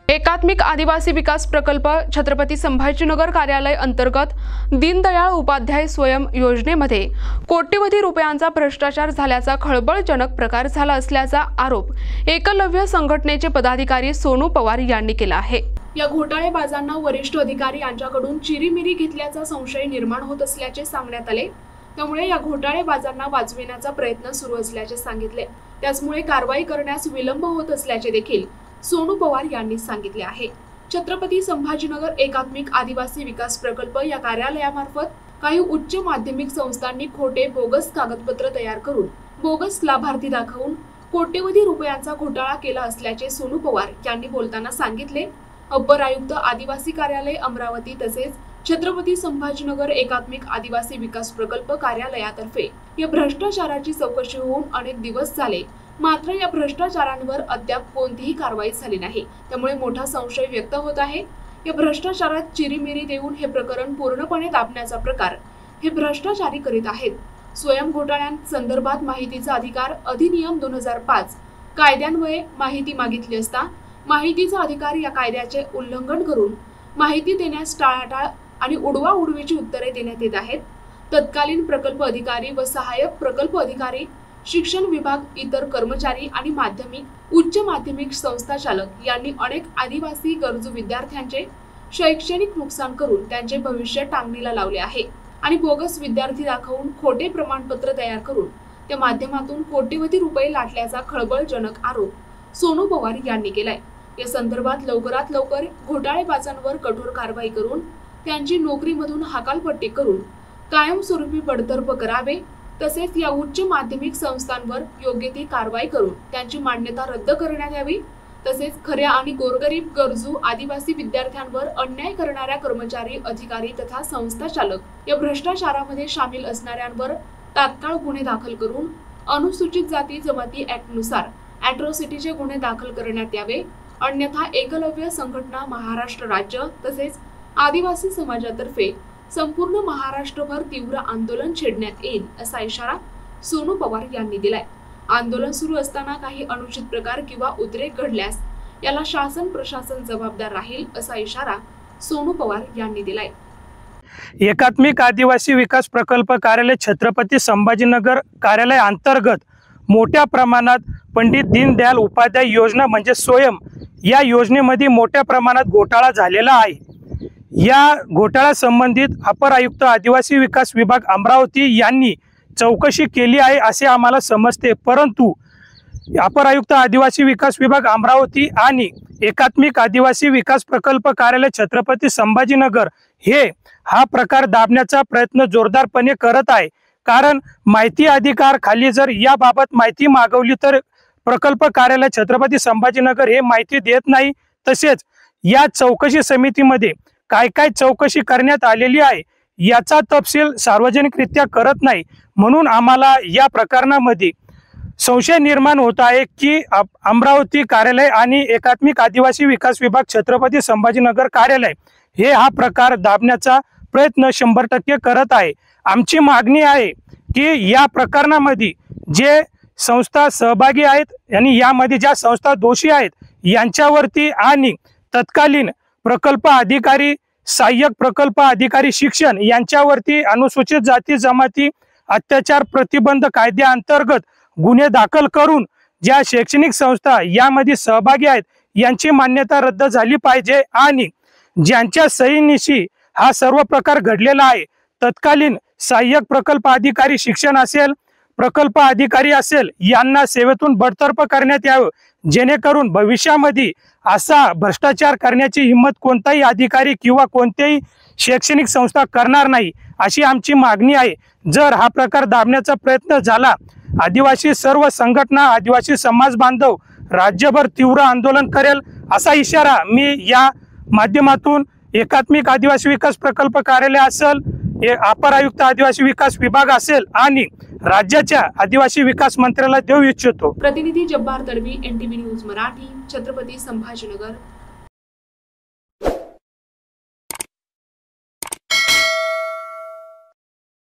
एकात्मिक आदिवासी विकास प्रकल्प छत्रपती संभाजीनगर कार्यालय अंतर्गत दीनदयाळ उपाध्याय स्वयं योजनेमध्ये कोट्यवधी रुपयांचा भ्रष्टाचार झाल्याचा खळबळजनक प्रकार झाला असल्याचा आरोप एकलव्य संघटनेचे पदाधिकारी सोनू पवार यांनी केला आहे। या घोटाळेबाजांना वरिष्ठ अधिकारी यांच्याकडून चिरीमिरी घेतल्याचा संशय निर्माण होत असल्याचे सांगण्यात आले। त्यामुळे या घोटाळेबाजांना वाचविण्याचा प्रयत्न सुरू असल्याचे सांगितले। त्यामुळे कारवाई करण्यास विलंब होत असल्याचे देखील सोनू पवार यांनी सांगितले आहे। छत्रपती संभाजीनगर एकात्मिक आदिवासी विकास प्रकल्प या कार्यालयामार्फत काही उच्च माध्यमिक संस्थांनी खोटे बोगस कागदपत्र तयार करून बोगस लाभार्थी दाखवून कोट्यवधी रुपयांचा घोटाळा केला असल्याचे सोनू पवार यांनी बोलताना सांगितले। अप्पर आयुक्त आदिवासी कार्यालय अमरावती तसेच छत्रपती संभाजीनगर एकात्मिक आदिवासी विकास प्रकल्प कार्यालयातर्फे या भ्रष्टाचाराची चौकशी होऊन अनेक दिवस झाले, मात्र या भ्रष्टाचारांवर अद्याप कोणतीही कारवाई झाली नाही। त्यामुळे मोठा संशय व्यक्त होत आहे। या भ्रष्टाचारात चिरीमिरी देऊन हे प्रकरण पूर्णपणे दाबण्याचा प्रकार हे भ्रष्टाचारी करीत आहेत। स्वयं घोटाळ्यांसंदर्भात माहितीचा अधिकार अधिनियम 2005 कायद्यान्वये माहिती मागितली असता माहितीचा अधिकार या कायद्याचे उल्लंघन करून माहिती देण्यास टाळाटाळ आणि उडवाउडवीची उत्तरे देण्यात येत आहेत। तत्कालीन प्रकल्प अधिकारी व सहाय्यक प्रकल्प अधिकारी, शिक्षण विभाग, इतर कर्मचारी आणि माध्यमिक उच्च माध्यमिक संस्था चालक यांनी अनेक आदिवासी गरजू विद्यार्थ्यांचे शैक्षणिक नुकसान करून त्यांचे भविष्य टांगणीला लावले आहे आणि बोगस विद्यार्थी दाखवून खोटे प्रमाणपत्र तयार करून त्या माध्यमातून कोट्यवधी रुपये लाटल्याचा खळबळजनक आरोप सोनू पवार यांनी केलाय। या संदर्भात लवकरात लवकर घोटाळेबाजांवर कठोर कारवाई करून त्यांची नोकरीमधून हकालपट्टी करून कायमस्वरूपी बडतर्फ करावे, तसेच या उच्च माध्यमिक संस्थांवर योग्य ती कारवाई करून त्यांची मान्यता रद्द करण्यात यावी। तसेच खऱ्या आणि गोरगरीब गरजू आदिवासी विद्यार्थ्यांवर अन्याय करणाऱ्या कर्मचारी, अधिकारी तथा संस्था चालक या भ्रष्टाचारामध्ये सामील असणाऱ्यांवर तात्काळ गुन्हे दाखल करून अनुसूचित जाती जमाती ऍक्ट नुसार अॅट्रॉसिटीचे गुन्हे दाखल करण्यात यावे, अन्यथा एकलव्य संघटना महाराष्ट्र राज्य तसेच आदिवासी समाजातर्फे संपूर्ण महाराष्ट्रभर तीव्र आंदोलन छेडण्यात येईल असा इशारा सोनू पवार यांनी दिलाय। आंदोलन सुरू असताना काही अनुचित प्रकार किंवा उद्रेक घडल्यास याला शासन प्रशासन जबाबदार राहील असा इशारा सोनू पवार यांनी दिलाय। एकात्मिक आदिवासी विकास प्रकल्प कार्यालय छत्रपती संभाजीनगर कार्यालय अंतर्गत मोठ्या प्रमाणात पंडित दीनदयाळ उपाध्याय योजना म्हणजे स्वयं या योजनेमध्ये मोठ्या प्रमाणात घोटाळा झालेला आहे। या घोटाळा संबंधित अपर आयुक्त आदिवासी विकास विभाग अमरावती यांनी चौकशी केली आहे असे आम्हाला समजते, परंतु अपर आयुक्त आदिवासी विकास विभाग अमरावती आणि एकात्मिक आदिवासी विकास प्रकल्प कार्यालय छत्रपती संभाजीनगर हा प्रकार दाबण्याचा प्रयत्न जोरदारपणे करत आहे। कारण माहिती अधिकार खाली जर याबाबत माहिती मागवली तर प्रकल्प कार्यालय छत्रपती संभाजीनगर हे माहिती देत नाही। तसेच या चौकशी समितीमध्ये काय काय चौकशी करण्यात आलेली आहे याचा तपशील सार्वजनिकरित्या करत नाही, म्हणून आम्हाला या प्रकरणामध्ये संशय निर्माण होत आहे की अमरावती कार्यालय आणि एकात्मिक आदिवासी विकास विभाग छत्रपती संभाजीनगर कार्यालय हा प्रकार दाबण्याचा प्रयत्न 100% करत आहे। आमची मागणी आहे की या प्रकरणामध्ये जे संस्था सहभागी आहेत आणि यामध्ये ज्या संस्था दोषी आहेत यांच्यावरती आणि तत्कालीन प्रकल्प अधिकारी, सहाय्यक प्रकल्प अधिकारी, शिक्षण यांच्यावरती अनुसूचित जाती जमाती अत्याचार प्रतिबंध कायद्याअंतर्गत गुन्हे दाखल करून ज्या शैक्षणिक संस्था यामध्ये सहभागी आहेत यांची मान्यता रद्द झाली पाहिजे आणि ज्यांच्या सहीनिशी हा सर्व प्रकार घडलेला आहे तत्कालीन सहाय्यक प्रकल्प अधिकारी शिक्षण असेल, प्रकल्प अधिकारी असेल यांना सेवेतून बडतर्फ करण्यात यावे, जेणेकरून भविष्यामध्ये असा भ्रष्टाचार करण्याची हिम्मत कोणताही अधिकारी किंवा कोणत्याही शैक्षणिक संस्था करणार नाही अशी आमची मागणी आहे। जर हा प्रकार दाबण्याचा प्रयत्न झाला, आदिवासी सर्व संघटना, आदिवासी समाज बांधव राज्यभर तीव्र आंदोलन करेल असा इशारा मी या माध्यमातून एकात्मिक आदिवासी विकास प्रकल्प कार्यालय असेल, अपर आयुक्त आदिवासी विकास विभाग असेल आणि राज्याच्या आदिवासी विकास मंत्र्याला देऊ इच्छितो। प्रतिनिधी जब्बार तडवी, NTV न्यूज मराठी, छत्रपती संभाजीनगर।